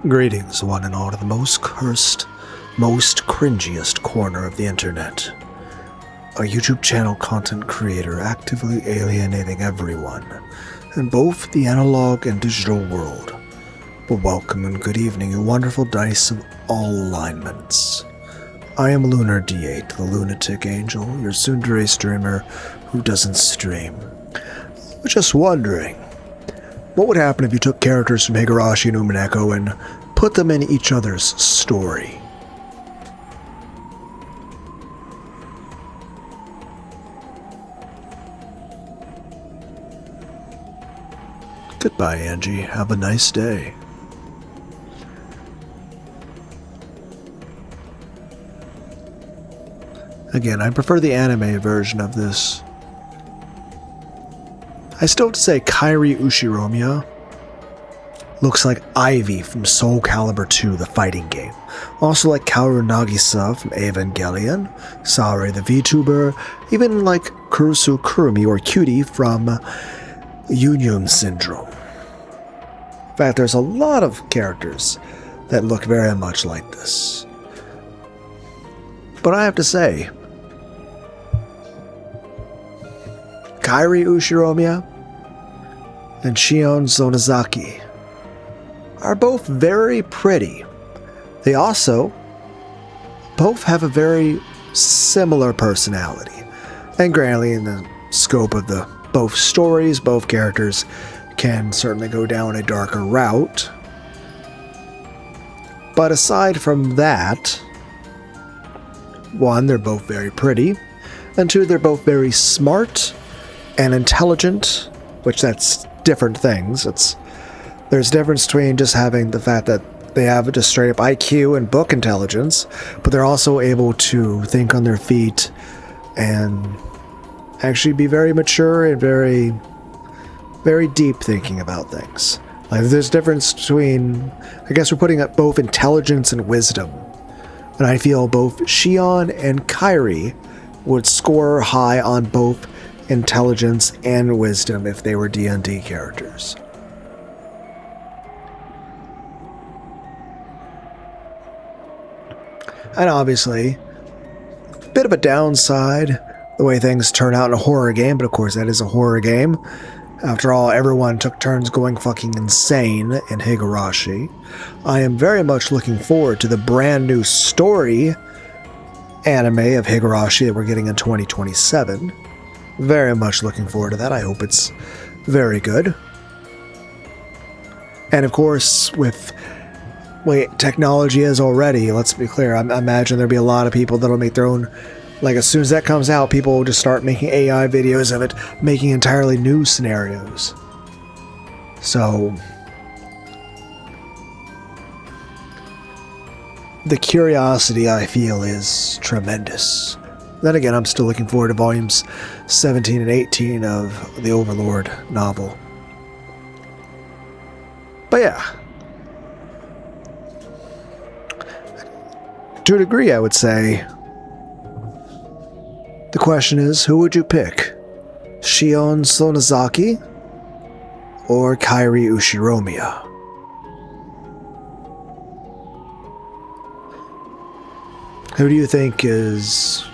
Greetings, one and all, to the most cursed, most cringiest corner of the internet. A YouTube channel content creator actively alienating everyone in both the analog and digital world. But welcome and good evening, you wonderful dice of all alignments. I am Lunar D8, the Lunatic Angel, your tsundere streamer who doesn't stream. I was just wondering, what would happen if you took characters from Higurashi and Umineko and put them in each other's story? Goodbye, Angie. Have a nice day. Again, I prefer the anime version of this. I still have to say Kyrie Ushiromiya looks like Ivy from Soul Calibur 2, the fighting game. Also like Kaoru Nagisa from Evangelion, Saori the VTuber, even like Kurusu Kurumi or Cutie from Union Syndrome. In fact, there's a lot of characters that look very much like this. But I have to say, Kyrie Ushiromiya and Shion Sonazaki are both very pretty. They also both have a very similar personality. And granted, in the scope of the both stories, both characters can certainly go down a darker route. But aside from that, one, they're both very pretty, and two, they're both very smart and intelligent, which that's different things. There's a difference between just having the fact that they have just straight up IQ and book intelligence, but they're also able to think on their feet and actually be very mature and very, very deep thinking about things. Like, there's a difference between, I guess we're putting up both intelligence and wisdom. And I feel both Shion and Kyrie would score high on both intelligence and wisdom if they were D&D characters. And obviously, a bit of a downside, the way things turn out in a horror game, but of course that is a horror game. After all, everyone took turns going fucking insane in Higurashi. I am very much looking forward to the brand new story anime of Higurashi that we're getting in 2027. Very much looking forward to that. I hope it's very good. And of course, with way technology is already, let's be clear, I imagine there'll be a lot of people that'll make their own, like as soon as that comes out, people will just start making AI videos of it, making entirely new scenarios. So, the curiosity, I feel, is tremendous. Then again, I'm still looking forward to volumes 17 and 18 of the Overlord novel. But yeah. To a degree, I would say, the question is, who would you pick? Shion Sonazaki or Kyrie Ushiromiya? Who do you think is,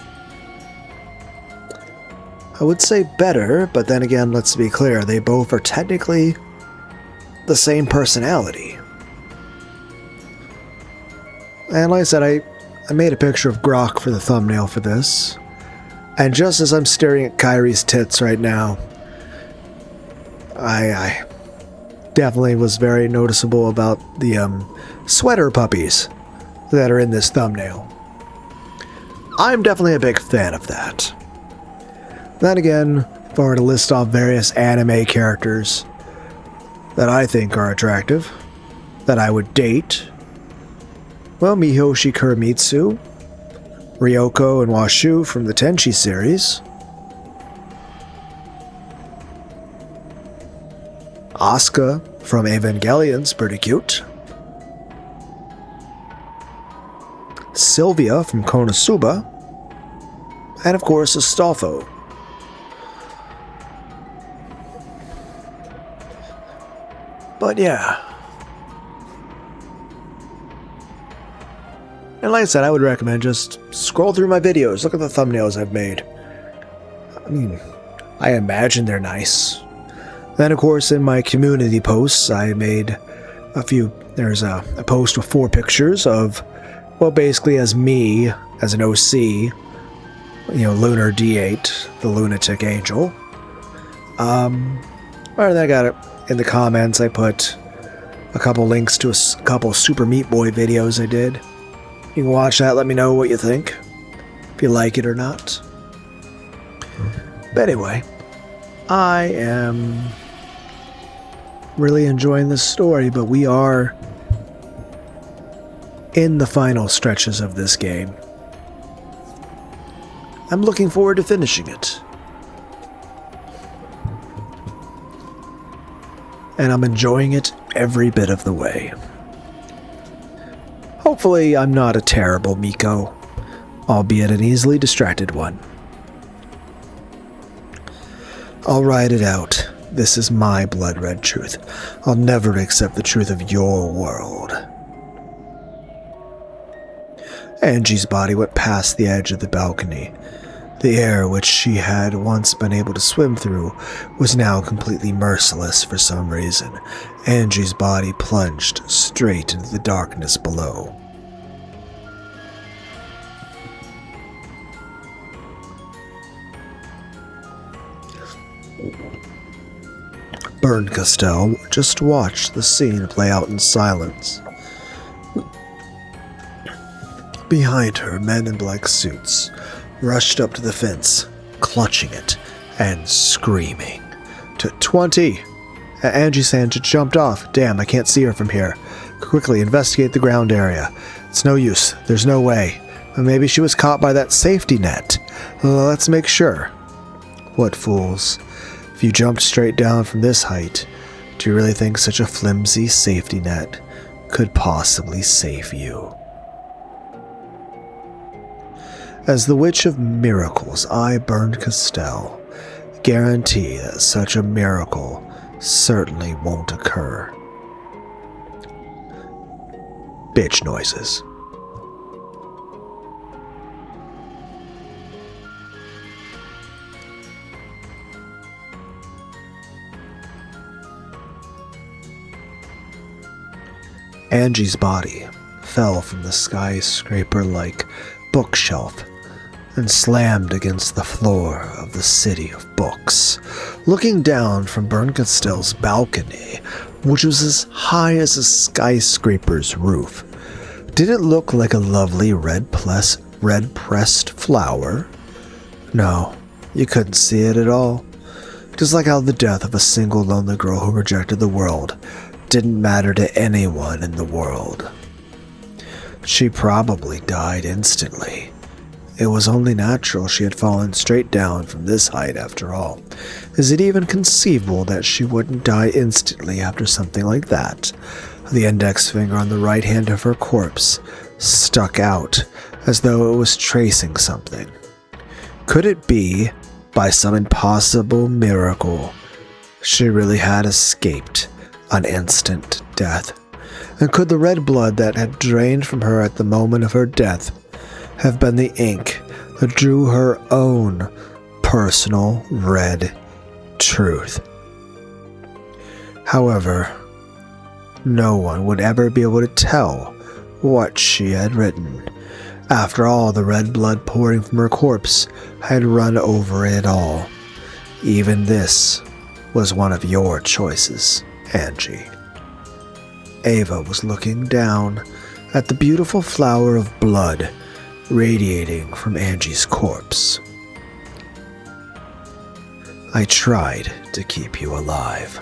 I would say, better, but then again, let's be clear, they both are technically the same personality. And like I said, I made a picture of Grok for the thumbnail for this. And just as I'm staring at Kyrie's tits right now, I definitely was very noticeable about the sweater puppies that are in this thumbnail. I'm definitely a big fan of that. Then again, if I were to list off various anime characters that I think are attractive, that I would date, well, Mihoshi Kurimitsu, Ryoko and Washu from the Tenchi series, Asuka from Evangelion's pretty cute, Sylvia from KonoSuba, and of course Astolfo. But yeah, And like I said, I would recommend just scroll through my videos, look at the thumbnails I've made. I mean, I imagine they're nice. Then, of course, in my community posts, I made a few. There's a post with 4 pictures of, well, basically as me, as an OC, Lunar D8, the lunatic angel. And then I got it in the comments. I put a couple links to a couple Super Meat Boy videos I did. You can watch that, let me know what you think, if you like it or not. But anyway, I am really enjoying this story, but we are in the final stretches of this game. I'm looking forward to finishing it. And I'm enjoying it every bit of the way. Hopefully, I'm not a terrible Miko, albeit an easily distracted one. I'll ride it out. This is my blood-red truth. I'll never accept the truth of your world. Angie's body went past the edge of the balcony. The air which she had once been able to swim through was now completely merciless for some reason. Angie's body plunged straight into the darkness below. Castell just watched the scene play out in silence. Behind her, men in black suits rushed up to the fence, clutching it and screaming. 20! Angie-san just jumped off. Damn, I can't see her from here. Quickly, investigate the ground area. It's no use. There's no way. Maybe she was caught by that safety net. Let's make sure. What fools. If you jumped straight down from this height, do you really think such a flimsy safety net could possibly save you? As the Witch of Miracles, I, Castell, guarantee that such a miracle certainly won't occur. Bitch noises. Angie's body fell from the skyscraper-like bookshelf and slammed against the floor of the City of Books. Looking down from Castell's balcony, which was as high as a skyscraper's roof, did it look like a lovely red-pressed flower? No, you couldn't see it at all. Just like how the death of a single lonely girl who rejected the world didn't matter to anyone in the world. She probably died instantly. It was only natural she had fallen straight down from this height after all. Is it even conceivable that she wouldn't die instantly after something like that? The index finger on the right hand of her corpse stuck out as though it was tracing something. Could it be, by some impossible miracle, she really had escaped an instant death? And could the red blood that had drained from her at the moment of her death have been the ink that drew her own personal red truth? However, no one would ever be able to tell what she had written. After all, the red blood pouring from her corpse had run over it all. Even this was one of your choices, Angie. Ava was looking down at the beautiful flower of blood radiating from Angie's corpse. I tried to keep you alive.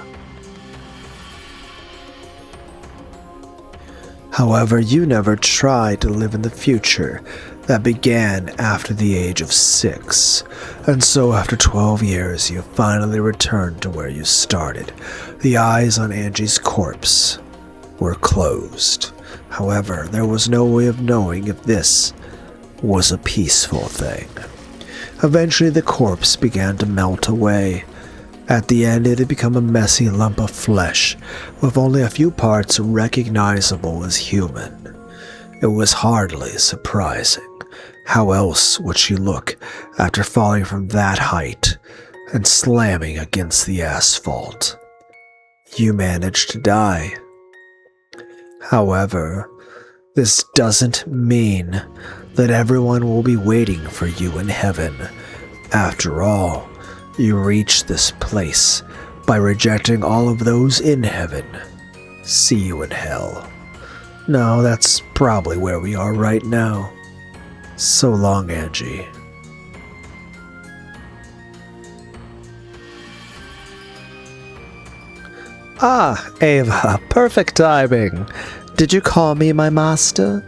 However, you never tried to live in the future that began after the age of 6, and so after 12 years you finally returned to where you started. The eyes on Angie's corpse were closed. However, there was no way of knowing if this was a peaceful thing. Eventually the corpse began to melt away. At the end, it had become a messy lump of flesh, with only a few parts recognizable as human. It was hardly surprising. How else would she look after falling from that height and slamming against the asphalt? You managed to die. However, this doesn't mean that everyone will be waiting for you in heaven. After all, you reached this place by rejecting all of those in heaven. See you in hell. No, that's probably where we are right now. So long, Angie. Ah, Ava, perfect timing. Did you call me, my master?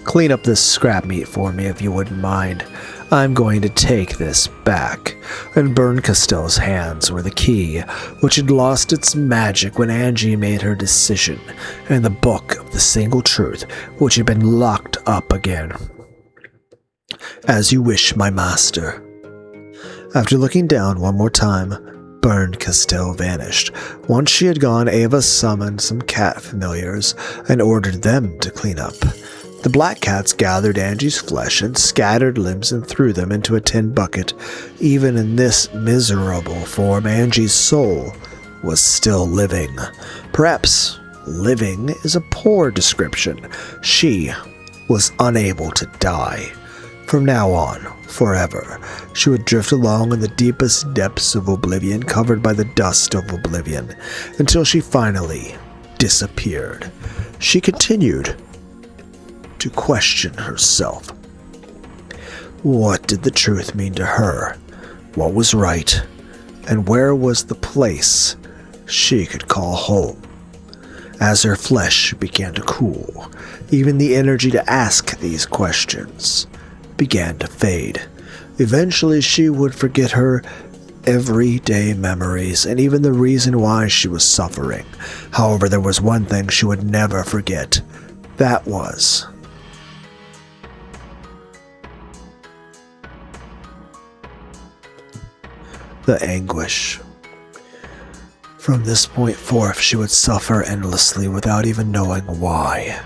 Clean up this scrap meat for me if you wouldn't mind. I'm going to take this back. And burn Castell's hands were the key, which had lost its magic when Angie made her decision, and the book of the single truth, which had been locked up again. As you wish, my master. After looking down one more time, burned Castell vanished. Once she had gone, Ava summoned some cat familiars and ordered them to clean up. The black cats gathered Angie's flesh and scattered limbs and threw them into a tin bucket. Even in this miserable form, Angie's soul was still living. Perhaps living is a poor description. She was unable to die. From now on, forever, she would drift along in the deepest depths of oblivion, covered by the dust of oblivion, until she finally disappeared. She continued to question herself. What did the truth mean to her? What was right? And where was the place she could call home? As her flesh began to cool, even the energy to ask these questions began to fade. Eventually, she would forget her everyday memories and even the reason why she was suffering. However, there was one thing she would never forget. That was the anguish. From this point forth, she would suffer endlessly without even knowing why.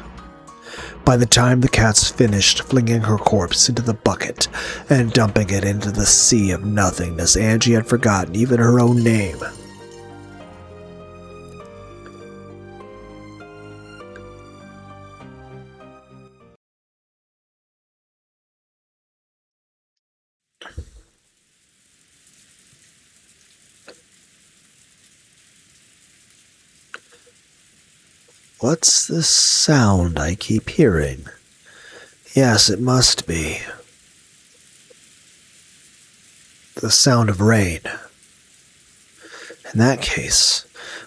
By the time the cats finished flinging her corpse into the bucket and dumping it into the sea of nothingness, Angie had forgotten even her own name. What's this sound I keep hearing? Yes, it must be the sound of rain. In that case,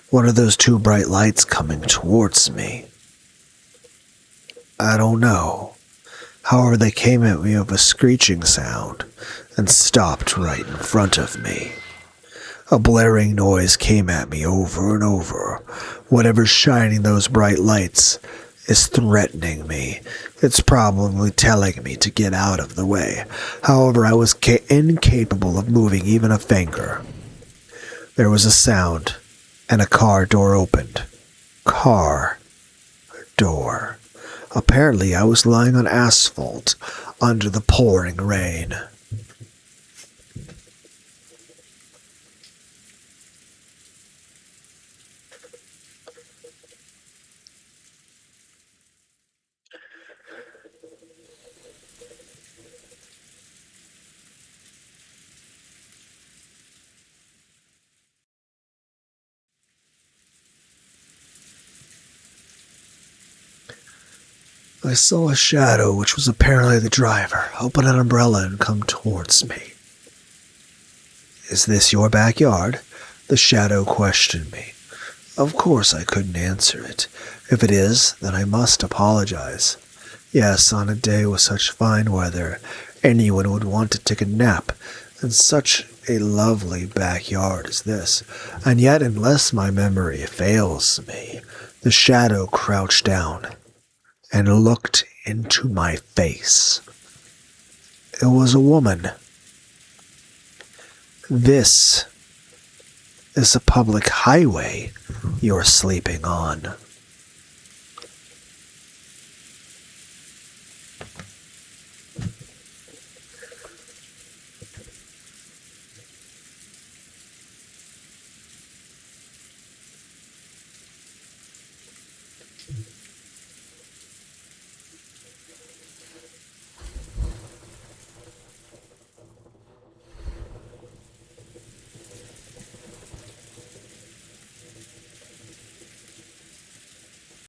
what are those two bright lights coming towards me? I don't know. However, they came at me with a screeching sound and stopped right in front of me. A blaring noise came at me over and over. Whatever's shining those bright lights is threatening me. It's probably telling me to get out of the way. However, I was incapable of moving even a finger. There was a sound, and a car door opened. Car door. Apparently, I was lying on asphalt under the pouring rain. I saw a shadow, which was apparently the driver, open an umbrella and come towards me. Is this your backyard? The shadow questioned me. Of course I couldn't answer it. If it is, then I must apologize. Yes, on a day with such fine weather, anyone would want to take a nap in such a lovely backyard as this. And yet, unless my memory fails me, the shadow crouched down and looked into my face. It was a woman. This is a public highway you're sleeping on.